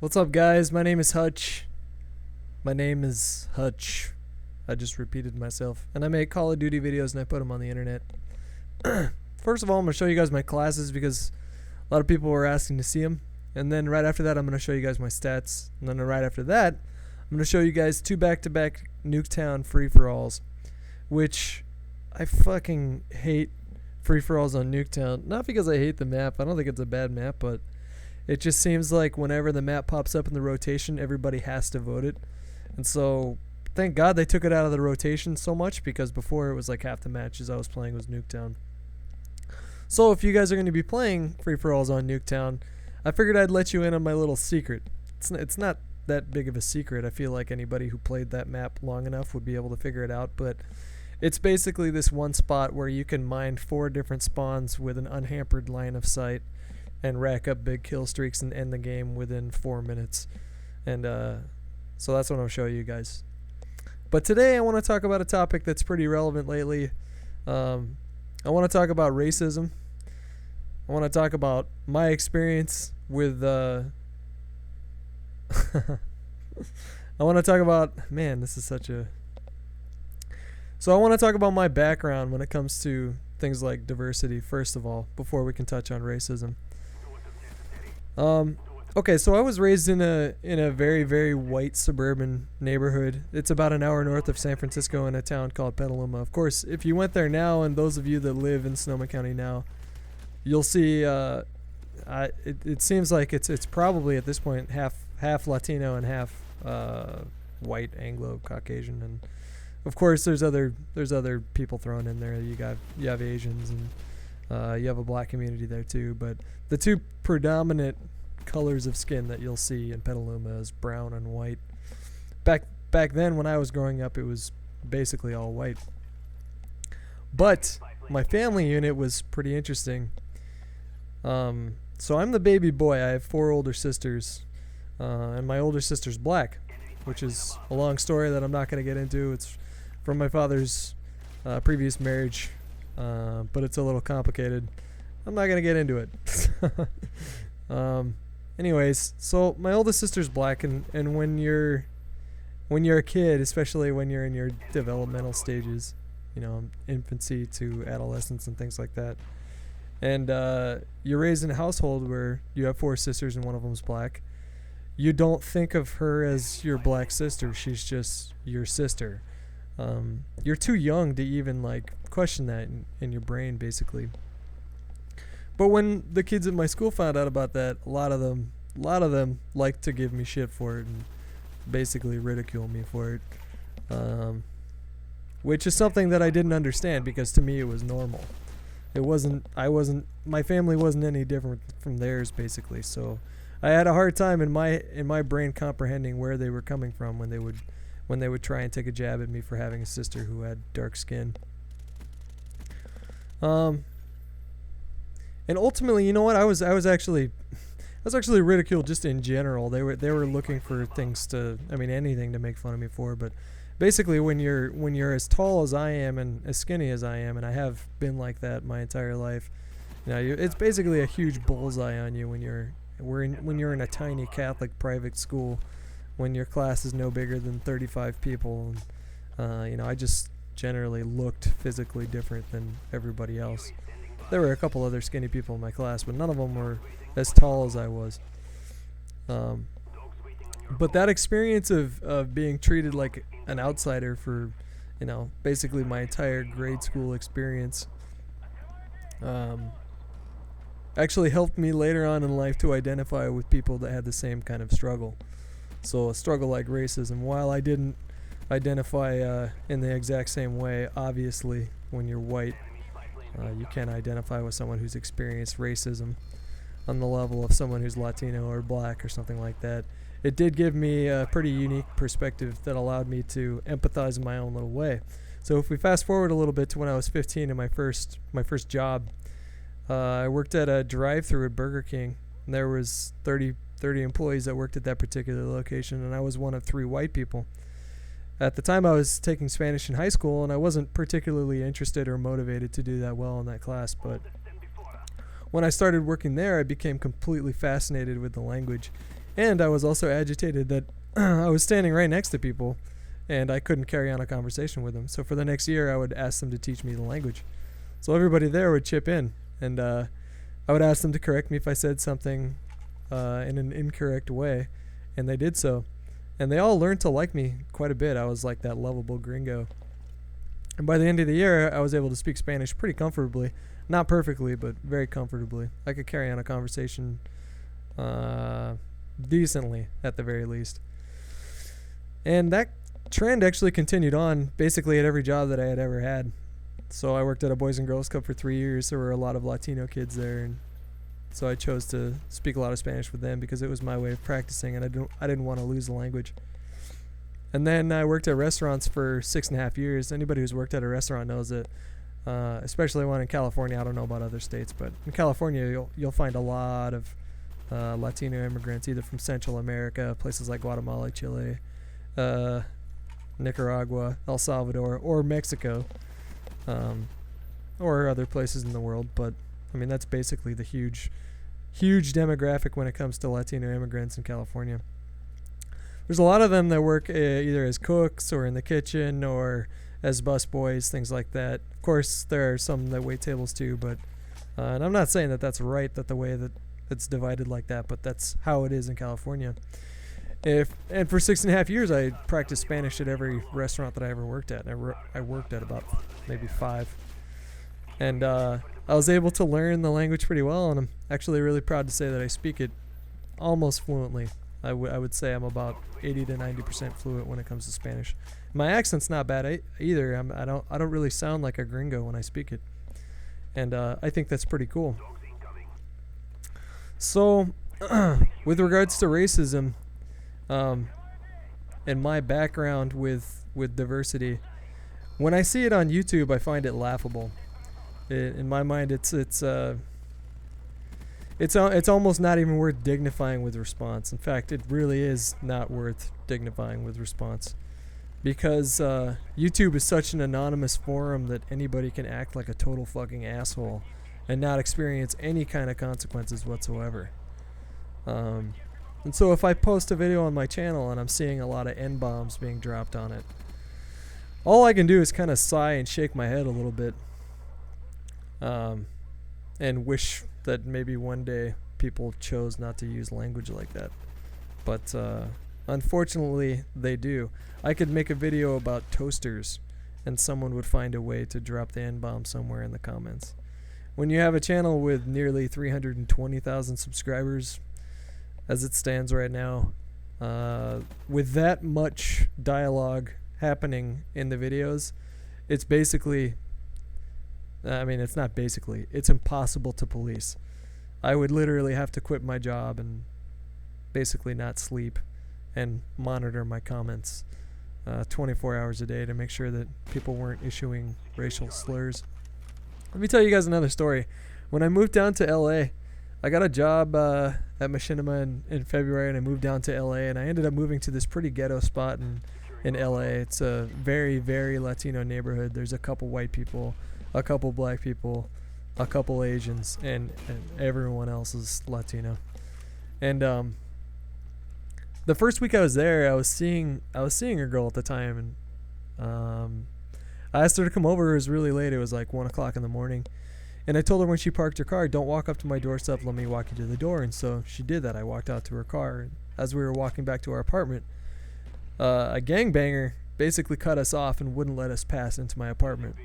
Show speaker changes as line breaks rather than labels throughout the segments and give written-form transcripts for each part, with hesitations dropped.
What's up, guys? My name is Hutch. My name is Hutch. I just repeated myself. And I make Call of Duty videos and I put them on the internet. First of all, I'm going to show you guys my classes because a lot of people were asking to see them. And then right after that, I'm going to show you guys my stats. And then right after that, I'm going to show you guys 2 back-to-back Nuketown free-for-alls, which I fucking hate free-for-alls on Nuketown. Not because I hate the map. I don't think it's a bad map, but it just seems like whenever the map pops up in the rotation, everybody has to vote it. And so, thank God they took it out of the rotation so much, because before it was like half the matches I was playing was Nuketown. So if you guys are going to be playing free-for-alls on Nuketown, I figured I'd let you in on my little secret. It's not that big of a secret. I feel like anybody who played that map long enough would be able to figure it out, but it's basically this one spot where you can mine 4 different spawns with an unhampered line of sight and rack up big kill streaks and end the game within 4 minutes. And so that's what I'll show you guys. But today I want to talk about a topic that's pretty relevant lately. I want to talk about racism. I want to talk about my experience with I want to talk about, man, this is such a... So I want to talk about my background when it comes to things like diversity, first of all, before we can touch on racism. Okay, so I was raised in a very, very white suburban neighborhood. It's about an hour north of San Francisco in a town called Petaluma. Of course, if you went there now, and those of you that live in Sonoma County now, you'll see it seems like it's probably at this point half Latino and half white Anglo-Caucasian, and of course there's other people thrown in there. You have Asians, and you have a black community there too, but the 2 predominant colors of skin that you'll see in Petaluma is brown and white. Back then when I was growing up, it was basically all white. But my family unit was pretty interesting. So I'm the baby boy. I have 4 older sisters, and my older sister's black, which is a long story that I'm not going to get into. It's from my father's previous marriage, but it's a little complicated. I'm not going to get into it. Anyways, so my oldest sister's black, and when you're a kid, especially when you're in your developmental stages, infancy to adolescence and things like that, and you're raised in a household where you have 4 sisters and one of them's black, you don't think of her as your black sister. She's just your sister. You're too young to even question that in your brain, basically. But when the kids at my school found out about that, a lot of them liked to give me shit for it and basically ridicule me for it, which is something that I didn't understand, because to me it was normal. My family wasn't any different from theirs, basically. So I had a hard time in my brain comprehending where they were coming from when they would try and take a jab at me for having a sister who had dark skin. And ultimately, you know what? I was actually ridiculed just in general. They were looking for things anything to make fun of me for. But basically, when you're as tall as I am and as skinny as I am, and I have been like that my entire life, it's basically a huge bullseye on you when you're in a tiny Catholic private school, when your class is no bigger than 35 people. And, I just generally looked physically different than everybody else. There were a couple other skinny people in my class, but none of them were as tall as I was. But that experience of being treated like an outsider for, basically my entire grade school experience, actually helped me later on in life to identify with people that had the same kind of struggle. So a struggle like racism, while I didn't identify in the exact same way, obviously, when you're white, you can't identify with someone who's experienced racism on the level of someone who's Latino or black or something like that. It did give me a pretty unique perspective that allowed me to empathize in my own little way. So if we fast forward a little bit to when I was 15 and my first job, I worked at a drive-thru at Burger King. And there was 30 employees that worked at that particular location, and I was one of 3 white people. At the time, I was taking Spanish in high school, and I wasn't particularly interested or motivated to do that well in that class, but when I started working there, I became completely fascinated with the language And I was also agitated that I was standing right next to people and I couldn't carry on a conversation with them. So for the next year, I would ask them to teach me the language. So everybody there would chip in, and I would ask them to correct me if I said something in an incorrect way, and they did so. And they all learned to like me quite a bit. I was like that lovable gringo. And by the end of the year, I was able to speak Spanish pretty comfortably. Not perfectly, but very comfortably. I could carry on a conversation decently, at the very least. And that trend actually continued on basically at every job that I had ever had. So I worked at a Boys and Girls Club for 3 years. There were a lot of Latino kids there, and so I chose to speak a lot of Spanish with them because it was my way of practicing, and I didn't want to lose the language. And then I worked at restaurants for 6.5 years. Anybody who's worked at a restaurant knows that, especially one in California. I don't know about other states, but in California you'll find a lot of Latino immigrants, either from Central America, places like Guatemala, Chile, Nicaragua, El Salvador, or Mexico, or other places in the world. But I mean, that's basically the huge demographic when it comes to Latino immigrants in California. There's a lot of them that work either as cooks or in the kitchen or as busboys, things like that. Of course, there are some that wait tables too, but and I'm not saying that that's right, that the way that it's divided like that, but that's how it is in California. And for 6.5 years, I practiced Spanish at every restaurant that I ever worked at. I worked at about maybe 5. And I was able to learn the language pretty well, and I'm actually really proud to say that I speak it almost fluently. I would say I'm about 80 to 90% fluent when it comes to Spanish. My accent's not bad either. I don't really sound like a gringo when I speak it, and I think that's pretty cool. So, with regards to racism, and my background with diversity, when I see it on YouTube, I find it laughable. In my mind, it's almost not even worth dignifying with response. In fact, it really is not worth dignifying with response, because YouTube is such an anonymous forum that anybody can act like a total fucking asshole and not experience any kind of consequences whatsoever. And so if I post a video on my channel and I'm seeing a lot of N-bombs being dropped on it, all I can do is kind of sigh and shake my head a little bit, and wish that maybe one day people chose not to use language like that. But unfortunately, they do. I could make a video about toasters, and someone would find a way to drop the N-bomb somewhere in the comments. When you have a channel with nearly 320,000 subscribers, as it stands right now, with that much dialogue happening in the videos, it's basically, it's not basically, it's impossible to police. I would literally have to quit my job and basically not sleep and monitor my comments 24 hours a day to make sure that people weren't issuing racial slurs. Let me tell you guys another story. When I moved down to LA, I got a job at Machinima in February, and I moved down to LA, and I ended up moving to this pretty ghetto spot in LA. It's a very, very Latino neighborhood. There's a couple white people, a couple black people, a couple Asians, and everyone else is Latino. And the first week I was there, I was seeing a girl at the time, and I asked her to come over. It was really late. It was like 1 o'clock in the morning. And I told her when she parked her car, don't walk up to my doorstep, let me walk you to the door. And so she did that. I walked out to her car. And as we were walking back to our apartment, a gangbanger basically cut us off and wouldn't let us pass into my apartment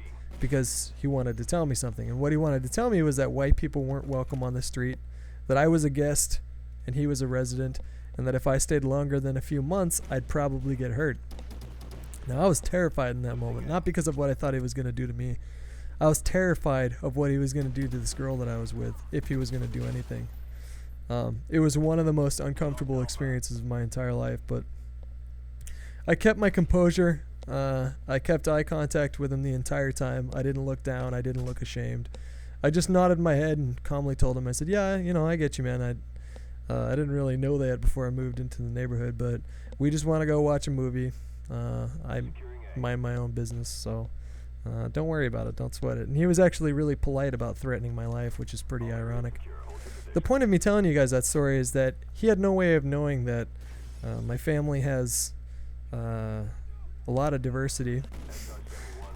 because he wanted to tell me something. And what he wanted to tell me was that white people weren't welcome on the street, that I was a guest and he was a resident, and that if I stayed longer than a few months, I'd probably get hurt. Now, I was terrified in that moment, not because of what I thought he was going to do to me. I was terrified of what he was going to do to this girl that I was with, if he was going to do anything. It was one of the most uncomfortable experiences of my entire life, but I kept my composure. I kept eye contact with him the entire time. I didn't look down. I didn't look ashamed. I just nodded my head and calmly told him, I said, yeah, I get you, man. I didn't really know that before I moved into the neighborhood, but we just want to go watch a movie. I mind my own business, so don't worry about it. Don't sweat it. And he was actually really polite about threatening my life, which is pretty ironic. the point of me telling you guys that story is that he had no way of knowing that my family has a lot of diversity.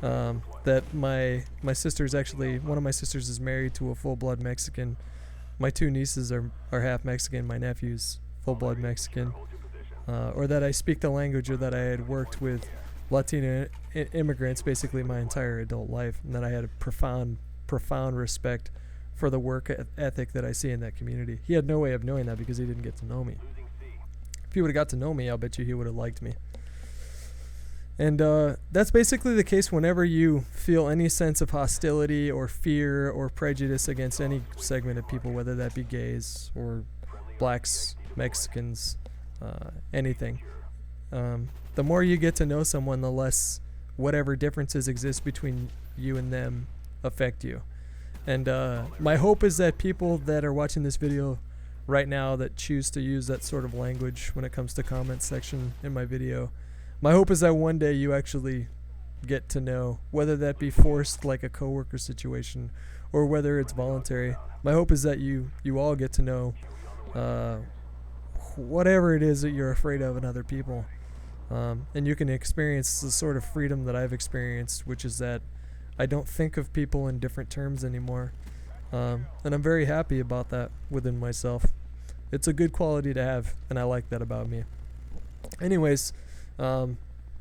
That my sister's actually, one of my sisters is married to a full-blood Mexican. My two nieces are half Mexican. My nephew's full-blood Mexican. Or that I speak the language, or that I had worked with Latino immigrants basically my entire adult life, and that I had a profound respect for the work ethic that I see in that community. He had no way of knowing that because he didn't get to know me. If he would have got to know me, I'll bet you he would have liked me. And that's basically the case whenever you feel any sense of hostility or fear or prejudice against any segment of people, whether that be gays or blacks, Mexicans, anything. The more you get to know someone, the less whatever differences exist between you and them affect you. And my hope is that people that are watching this video right now that choose to use that sort of language when it comes to comment section in my video, my hope is that one day you actually get to know, whether that be forced like a coworker situation or whether it's voluntary. My hope is that you all get to know whatever it is that you're afraid of in other people. And you can experience the sort of freedom that I've experienced, which is that I don't think of people in different terms anymore. And I'm very happy about that within myself. It's a good quality to have, and I like that about me. Anyways, to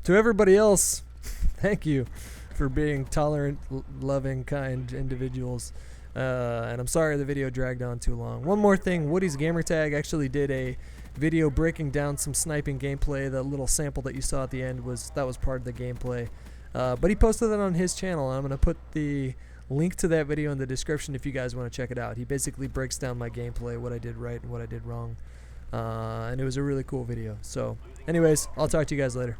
everybody else, thank you for being tolerant, loving, kind individuals. And I'm sorry the video dragged on too long. One more thing, Woody's Gamertag actually did a video breaking down some sniping gameplay. The little sample that you saw at the end was part of the gameplay. But he posted that on his channel. I'm going to put the link to that video in the description if you guys want to check it out. He basically breaks down my gameplay, what I did right and what I did wrong. And it was a really cool video. So anyways, I'll talk to you guys later.